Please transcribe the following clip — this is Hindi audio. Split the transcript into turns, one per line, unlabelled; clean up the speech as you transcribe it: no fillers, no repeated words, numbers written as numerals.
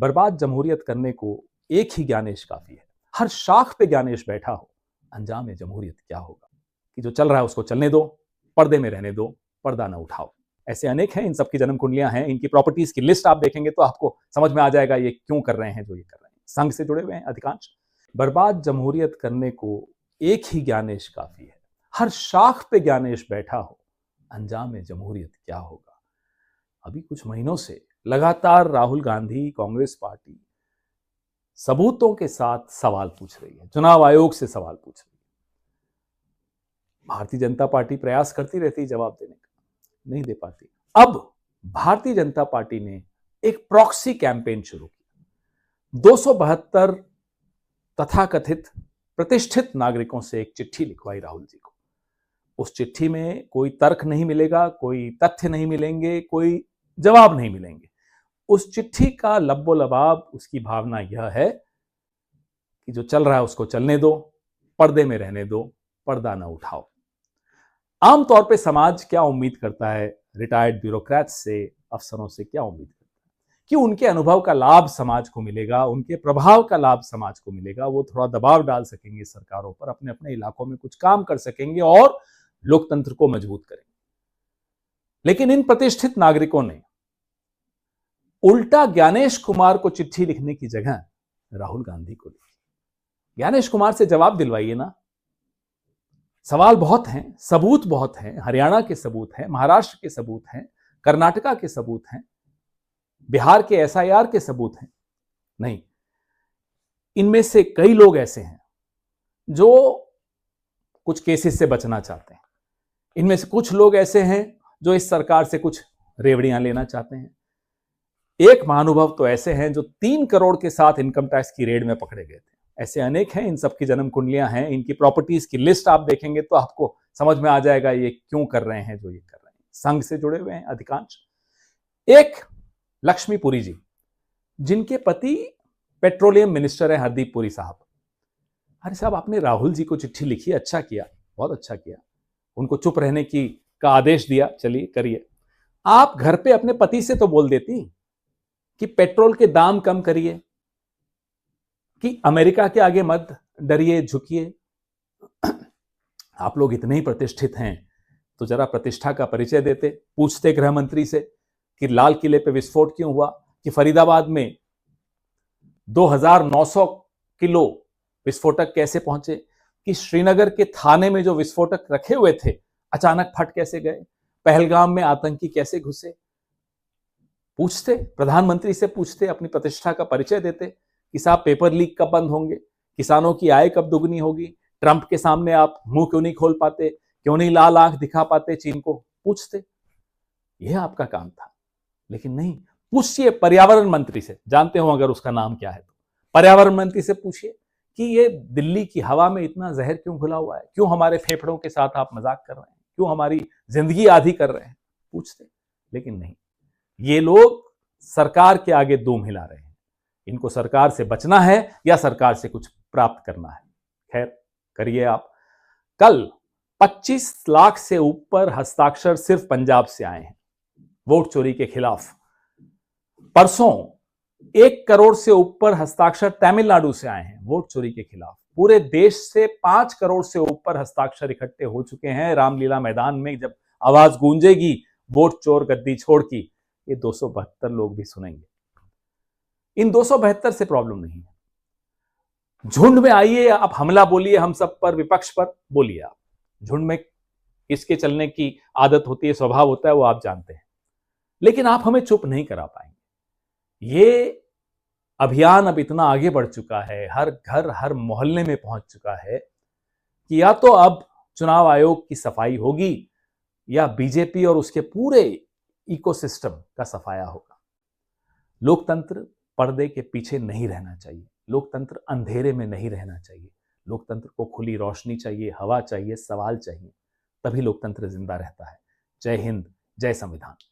बर्बाद जमहूरियत करने को एक ही ज्ञानेश काफी है। हर शाख पे ज्ञानेश बैठा हो, अंजाम में जमहूरियत क्या होगा। कि जो चल रहा है उसको चलने दो, पर्दे में रहने दो, पर्दा ना उठाओ। ऐसे अनेक हैं, इन सबकी जन्म कुंडलियां हैं, इनकी प्रॉपर्टीज की लिस्ट आप देखेंगे तो आपको समझ में आ जाएगा ये क्यों कर रहे हैं जो ये कर रहे हैं। संघ से जुड़े हुए हैं अधिकांश। बर्बाद जमहूरियत करने को एक ही ज्ञानेश काफी है। हर शाख पे ज्ञानेश बैठा हो, अंजाम में जमहूरियत क्या होगा। अभी कुछ महीनों से लगातार राहुल गांधी, कांग्रेस पार्टी सबूतों के साथ सवाल पूछ रही है, चुनाव आयोग से सवाल पूछ रही है। भारतीय जनता पार्टी प्रयास करती रहती है जवाब देने का, नहीं दे पाती। अब भारतीय जनता पार्टी ने एक प्रॉक्सी कैंपेन शुरू किया। 272 तथाकथित प्रतिष्ठित नागरिकों से एक चिट्ठी लिखवाई राहुल जी को। उस चिट्ठी में कोई तर्क नहीं मिलेगा, कोई तथ्य नहीं मिलेंगे, कोई जवाब नहीं मिलेंगे। उस चिट्ठी का लब्बो लबाब, उसकी भावना यह है कि जो चल रहा है उसको चलने दो, पर्दे में रहने दो, पर्दा ना उठाओ। आमतौर पे समाज क्या उम्मीद करता है, रिटायर्ड ब्यूरोक्रेट्स से, अफसरों से क्या उम्मीद करता है कि उनके अनुभव का लाभ समाज को मिलेगा, उनके प्रभाव का लाभ समाज को मिलेगा, वो थोड़ा दबाव डाल सकेंगे सरकारों पर, अपने अपने इलाकों में कुछ काम कर सकेंगे और लोकतंत्र को मजबूत करेंगे। लेकिन इन प्रतिष्ठित नागरिकों ने उल्टा ज्ञानेश कुमार को चिट्ठी लिखने की जगह राहुल गांधी को लिखी। ज्ञानेश कुमार से जवाब दिलवाइए ना। सवाल बहुत हैं, सबूत बहुत हैं, हरियाणा के सबूत हैं, महाराष्ट्र के सबूत हैं, कर्नाटका के सबूत हैं, बिहार के एसआईआर के सबूत हैं। नहीं, इनमें से कई लोग ऐसे हैं जो कुछ केसेस से बचना चाहते हैं। इनमें से कुछ लोग ऐसे हैं जो इस सरकार से कुछ रेवड़ियां लेना चाहते हैं। एक महानुभव तो ऐसे हैं जो 3 करोड़ के साथ इनकम टैक्स की रेड में पकड़े गए थे। ऐसे अनेक हैं, इन सबकी जन्म कुंडलियां हैं, इनकी प्रॉपर्टीज की लिस्ट आप देखेंगे तो आपको समझ में आ जाएगा ये क्यों कर रहे हैं जो ये कर रहे हैं। संघ से जुड़े हुए हैं अधिकांश। एक लक्ष्मीपुरी जी, जिनके पति पेट्रोलियम मिनिस्टर है, हरदीप पुरी साहब। अरे साहब, आपने राहुल जी को चिट्ठी लिखी, अच्छा किया, बहुत अच्छा किया। उनको चुप रहने का आदेश दिया, चलिए करिए। आप घर पे अपने पति से तो बोल देती कि पेट्रोल के दाम कम करिए, कि अमेरिका के आगे मत डरिए, झुकिए। आप लोग इतने ही प्रतिष्ठित हैं तो जरा प्रतिष्ठा का परिचय देते। पूछते गृह मंत्री से कि लाल किले पे विस्फोट क्यों हुआ, कि फरीदाबाद में 2900 किलो विस्फोटक कैसे पहुंचे, कि श्रीनगर के थाने में जो विस्फोटक रखे हुए थे अचानक फट कैसे गए, पहलगाम में आतंकी कैसे घुसे। पूछते, प्रधानमंत्री से पूछते, अपनी प्रतिष्ठा का परिचय देते कि साहब पेपर लीक कब बंद होंगे, किसानों की आय कब दुगनी होगी। ट्रंप के सामने आप मुंह क्यों नहीं खोल पाते, क्यों नहीं लाल आंख दिखा पाते चीन को। पूछते, यह आपका काम था। लेकिन नहीं, पूछिए पर्यावरण मंत्री से, जानते हो अगर उसका नाम क्या है तो पर्यावरण मंत्री से पूछिए कि ये दिल्ली की हवा में इतना जहर क्यों घुला हुआ है, क्यों हमारे फेफड़ों के साथ आप मजाक कर रहे हैं, क्यों हमारी जिंदगी आधी कर रहे हैं। पूछते, लेकिन नहीं, ये लोग सरकार के आगे दूम हिला रहे हैं। इनको सरकार से बचना है या सरकार से कुछ प्राप्त करना है। खैर, करिए आप। कल 25 लाख से ऊपर हस्ताक्षर सिर्फ पंजाब से आए हैं वोट चोरी के खिलाफ। परसों 1 करोड़ से ऊपर हस्ताक्षर तमिलनाडु से आए हैं वोट चोरी के खिलाफ। पूरे देश से 5 करोड़ से ऊपर हस्ताक्षर इकट्ठे हो चुके हैं। रामलीला मैदान में जब आवाज गूंजेगी वोट चोर गद्दी छोड़ की, ये 272 लोग भी सुनेंगे। इन 272 से प्रॉब्लम नहीं है। झुंड में आइए, आप हमला बोलिए हम सब पर, विपक्ष पर बोलिए। आप झुंड में इसके चलने की आदत होती है, स्वभाव होता है, वो आप जानते हैं। लेकिन आप हमें चुप नहीं करा पाएंगे। ये अभियान अब इतना आगे बढ़ चुका है, हर घर हर मोहल्ले में पहुंच चुका है कि या तो अब चुनाव आयोग की सफाई होगी या बीजेपी और उसके पूरे इकोसिस्टम का सफाया होगा। लोकतंत्र पर्दे के पीछे नहीं रहना चाहिए, लोकतंत्र अंधेरे में नहीं रहना चाहिए। लोकतंत्र को खुली रोशनी चाहिए, हवा चाहिए, सवाल चाहिए, तभी लोकतंत्र जिंदा रहता है। जय हिंद, जय संविधान।